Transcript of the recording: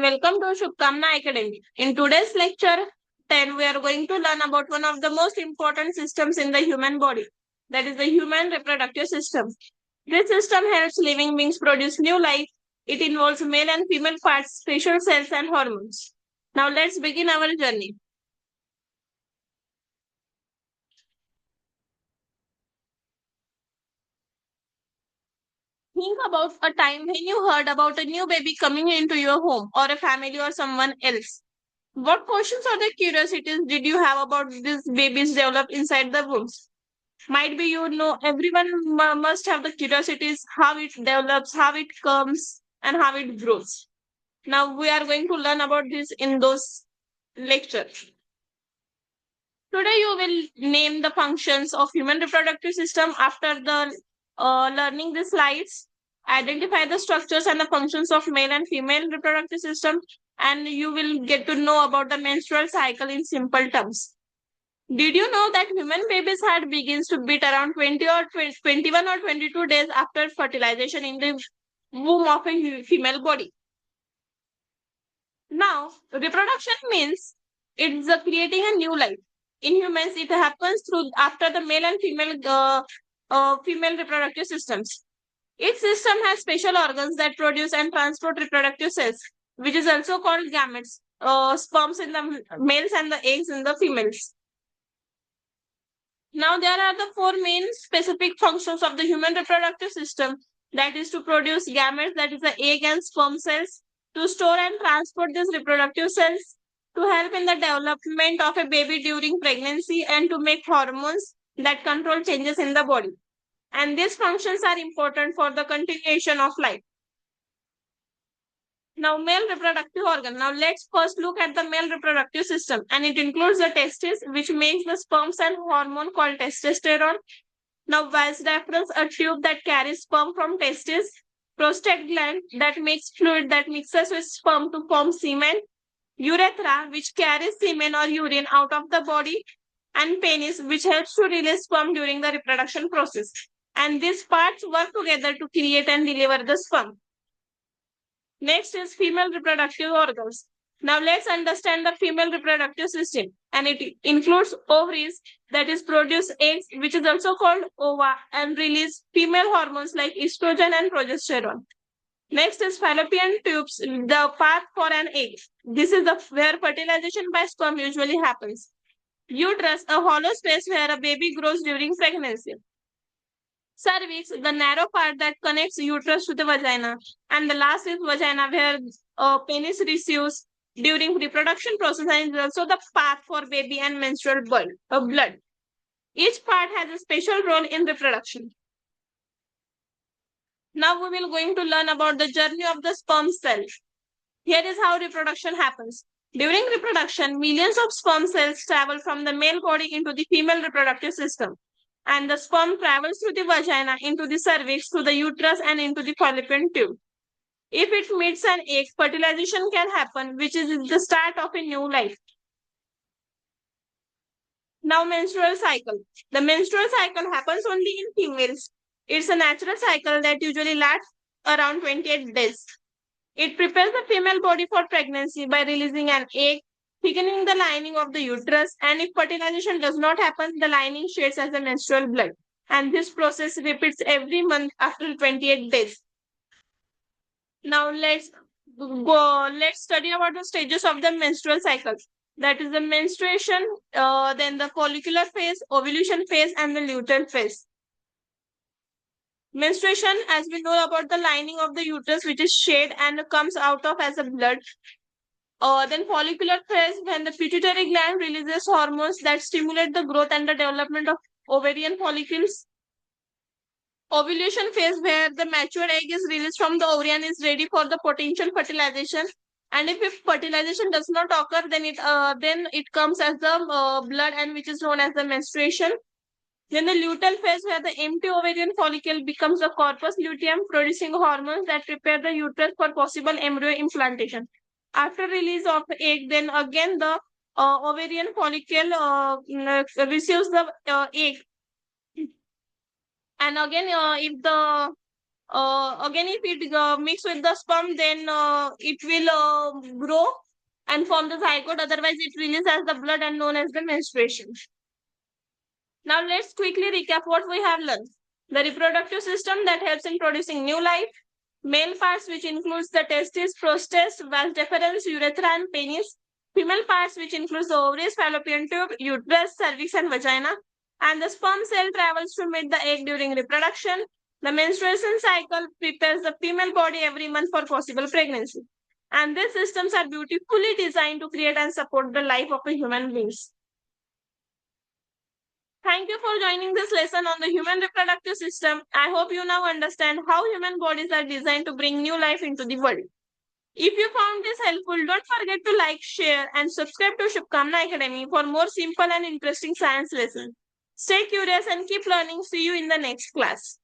welcome to Shubhkaamna Academy. In today's lecture 10, we are going to learn about one of the most important systems in the human body, that is the human reproductive system. This system helps living beings produce new life. It involves male and female parts, special cells, and hormones. Now let's begin our journey. Think about a time when you heard about a new baby coming into your home or a family or someone else. What questions or the curiosities did you have about these babies developed inside the wombs? Might be everyone must have the curiosities how it develops, how it comes, and how it grows. Now we are going to learn about this in those lectures. Today you will name the functions of human reproductive system after the learning the slides. Identify the structures and the functions of male and female reproductive system, and you will get to know about the menstrual cycle in simple terms. Did you know that human baby's heart begins to beat around 20 or 21 or 22 days after fertilization in the womb of a female body? Now, reproduction means it's creating a new life. In humans, it happens through after the male and female reproductive systems. Each system has special organs that produce and transport reproductive cells, which is also called gametes, sperms in the males and the eggs in the females. Now, there are the four main specific functions of the human reproductive system, that is to produce gametes, that is the egg and sperm cells, to store and transport these reproductive cells, to help in the development of a baby during pregnancy, and to make hormones that control changes in the body. And these functions are important for the continuation of life. Now, male reproductive organ. Now, let's first look at the male reproductive system, and it includes the testes, which makes the sperms and hormone called testosterone. Now, vas deferens, a tube that carries sperm from testes. Prostate gland, that makes fluid that mixes with sperm to form semen. Urethra, which carries semen or urine out of the body. And penis, which helps to release sperm during the reproduction process. And these parts work together to create and deliver the sperm. Next is female reproductive organs. Now let's understand the female reproductive system, and it includes ovaries, that is produce eggs, which is also called ova, and release female hormones like estrogen and progesterone. Next is fallopian tubes, the path for an egg. This is where fertilization by sperm usually happens. Uterus, a hollow space where a baby grows during pregnancy. Cervix, the narrow part that connects uterus to the vagina. And the last is vagina, where penis receives during reproduction process, and is also the path for baby and menstrual blood. Each part has a special role in reproduction. Now we will going to learn about the journey of the sperm cell. Here is how reproduction happens. During reproduction, millions of sperm cells travel from the male body into the female reproductive system. And the sperm travels through the vagina, into the cervix, to the uterus, and into the fallopian tube. If it meets an egg, fertilization can happen, which is the start of a new life. Now, menstrual cycle. The menstrual cycle happens only in females. It's a natural cycle that usually lasts around 28 days. It prepares the female body for pregnancy by releasing an egg, thickening the lining of the uterus, and if fertilization does not happen, the lining shades as a menstrual blood. And this process repeats every month after 28 days. Now let's study about the stages of the menstrual cycle. That is the menstruation, then the follicular phase, ovulation phase, and the luteal phase. Menstruation, as we know about the lining of the uterus, which is shed and comes out of as a blood. Then follicular phase, when the pituitary gland releases hormones that stimulate the growth and the development of ovarian follicles. Ovulation phase, where the mature egg is released from the ovary and is ready for the potential fertilization. And if fertilization does not occur, then it comes as the blood, and which is known as the menstruation. Then the luteal phase, where the empty ovarian follicle becomes the corpus luteum, producing hormones that prepare the uterus for possible embryo implantation. After release of egg, then again the ovarian follicle receives the egg. And again, if the Again, if it mix with the sperm, then it will grow and form the zygote. Otherwise, it releases as the blood and known as the menstruation. Now, let's quickly recap what we have learned. The reproductive system that helps in producing new life. Male parts, which includes the testes, prostate, vas deferens, urethra, and penis. Female parts, which includes the ovaries, fallopian tube, uterus, cervix, and vagina. And the sperm cell travels to meet the egg during reproduction. The menstruation cycle prepares the female body every month for possible pregnancy. And these systems are beautifully designed to create and support the life of a human beings. Thank you for joining this lesson on the human reproductive system. I hope you now understand how human bodies are designed to bring new life into the world. If you found this helpful, don't forget to like, share, and subscribe to Shubhkaamna Academy for more simple and interesting science lessons. Stay curious and keep learning. See you in the next class.